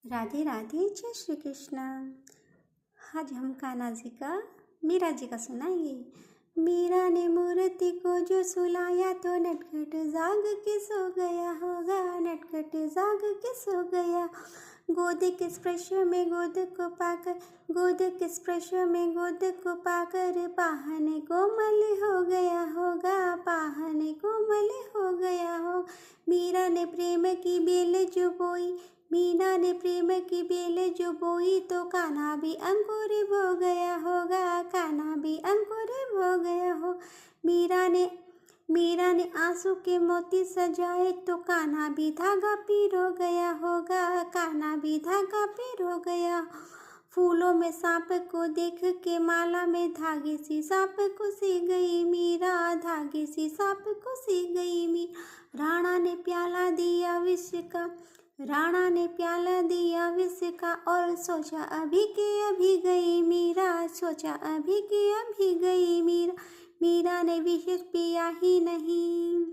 राधे राधे जय श्री कृष्णा। आज हम कान्हा जी का मीरा जी का सुनाएंगे। मीरा ने मूर्ति को जो सुलाया तो नटखट जाग के सो गया होगा, नटखट जाग के सो गया। गोद के स्पर्श में गोद को पाकर, गोद के स्पर्श में गोद को पाकर पाहने कोमल हो गया होगा, पाहने कोमल हो गया हो। मीरा ने प्रेम की बेल जो बोई, मीरा ने प्रेम की बेल जो बोई तो कान्हा भी अंकुर बो गया होगा, कान्हा भी अंकुर बो गया हो। मीरा ने आंसू के मोती सजाए तो कान्हा भी धागा पिरो गया होगा, कान्हा भी धागा पिरो गया। फूलों में सांप को देख के माला में धागे सी सांप को सी गई मीरा, धागे सी सांप को सी गई मीरा। राणा ने प्याला दिया विष का, राणा ने प्याला दिया विष का और सोचा अभी के अभी गई मीरा, सोचा अभी के अभी गई मीरा। मीरा ने विष पिया ही नहीं,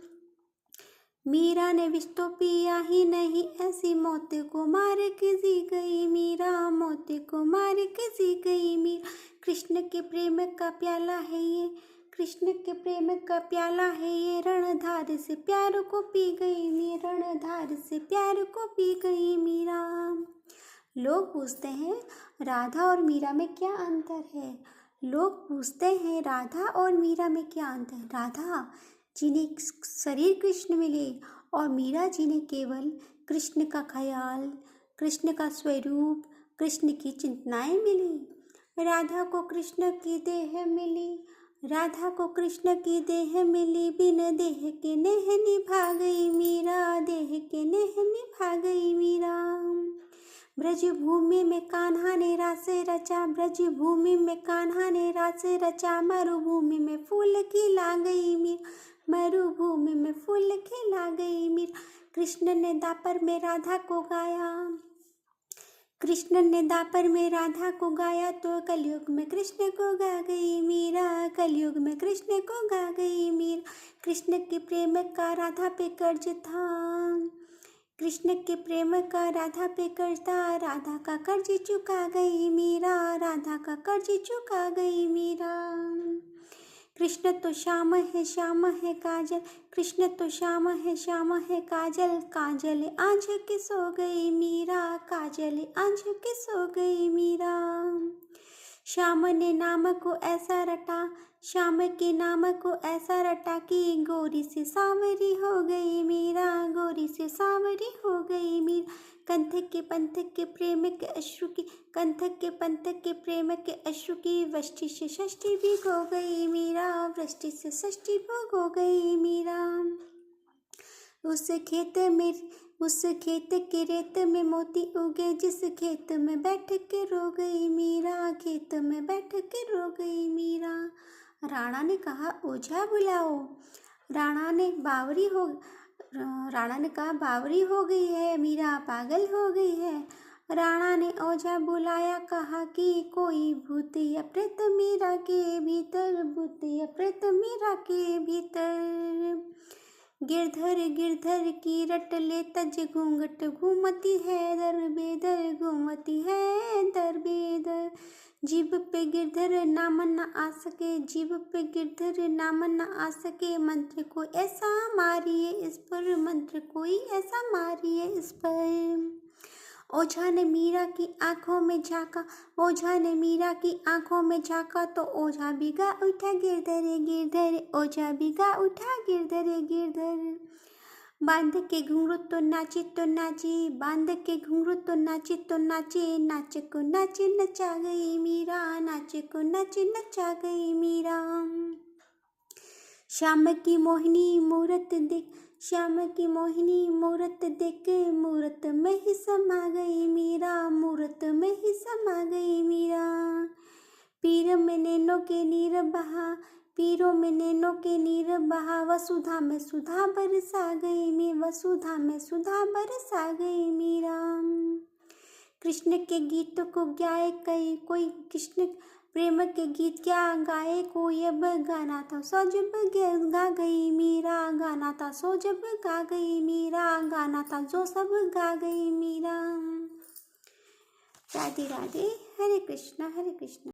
मीरा ने विष तो पिया ही नहीं, ऐसी मौत को मार के जी गई मीरा, मौत को मार के जी गई मीरा। कृष्ण के प्रेम का प्याला है ये, कृष्ण के प्रेम का प्याला है ये, रणधार से प्यार को पी गई मीरा, रणधार से प्यार को पी गई मीरा। लोग पूछते हैं राधा और मीरा में क्या अंतर है, लोग पूछते हैं राधा और मीरा में क्या अंतर है। राधा जिन्हें शरीर कृष्ण मिले और मीरा जिन्हें केवल कृष्ण का ख्याल, कृष्ण का स्वरूप, कृष्ण की चिंतनाएं मिली। राधा को कृष्ण की देह मिली, राधा को कृष्ण की देह मिली, बिन देह के नेह निभा गई मीरा, देह के नेह निभा गई मीरा। ब्रज भूमि में कान्हा ने रास रचा, ब्रज भूमि में कान्हा ने रास रचा, मरुभूमि में फूल खिला गई मीरा, मरुभूमि में फूल खिला गई मीरा। कृष्ण ने दापर में राधा को गाया, कृष्ण ने दापर में राधा को गाया तो कलयुग में कृष्ण को गा गई मीरा, कलयुग में कृष्ण को गा गई मीरा। कृष्ण के प्रेम का राधा पे कर्ज था, कृष्ण के प्रेम का राधा पे कर्ज था, राधा का कर्ज चुका गई मीरा, राधा का कर्ज चुका गई मीरा। कृष्ण तो श्याम है, श्याम है काजल, कृष्ण तो श्याम है, श्याम है काजल, काजल आंझ के सो गई मीरा, काजल आंझ के सो गई मीरा। श्याम ने नाम को ऐसा रटा, श्याम के नाम को ऐसा रटा कि गोरी से सांवरी हो गई मीरा, गोरी से सांवरी हो गई मीरा। कंथ के पंथ के प्रेम के अश्रु की, कंथ के पंथ के प्रेम के अश्रु की वृष्टि से षष्ठी भी हो गई मीरा, वृष्टि से षष्ठी भोग हो गई मीरा। उस खेत के रेत में मोती उगे, जिस खेत में बैठ के रो गई मीरा, खेत में बैठ के रो गई मीरा। राणा ने कहा ओझा बुलाओ, राणा ने कहा बावरी हो गई है मीरा, पागल हो गई है। राणा ने ओझा बुलाया, कहा कि कोई भूत या प्रेत मीरा के भीतर, भूत या प्रेत मीरा के भीतर। गिरधर की रट ले तज घूंघट घूमती है दर बेदर, घूमती है दर बेदर। जीभ पे गिरधर नाम न आ सके, जीभ पे गिरधर नाम न आ सके, मंत्र को ऐसा मारिए इस पर, मंत्र कोई ऐसा मारिए इस पर। ओझा ने मीरा की आंखों में झांका, ओझा ने मीरा की आंखों में झांका तो ओझा भी गा उठा गिरधर गिरधर, ओझा भी गा उठा गिरधर गिरधर। बांध के घुंघरू तो नाची, बांध के घुंघरू तो नाचे, नाच को नाचे नचा गई मीरा, नाच को नाचे नचा गई मीरा। श्याम की मोहिनी मूरत देख, श्याम की मोहिनी मूरत देख, मूरत में ही समा गई मीरा, मूरत में ही समा गई मीरा। पीर में नैनों के नीर बहा, पीरों में नैनों के नीर बहा, वसुधा में सुधा बरसा गई मी, वसुधा में सुधा बरसा गई मीरा। कृष्ण के गीत को गाए कोई, कृष्ण प्रेम के गीत क्या गाए कोई, अब गाना था सो जब गा गई मीरा, गाना था सो जब गा गई मीरा, गाना था जो सब गा गई मीरा। राधे राधे। हरे कृष्णा हरे कृष्णा।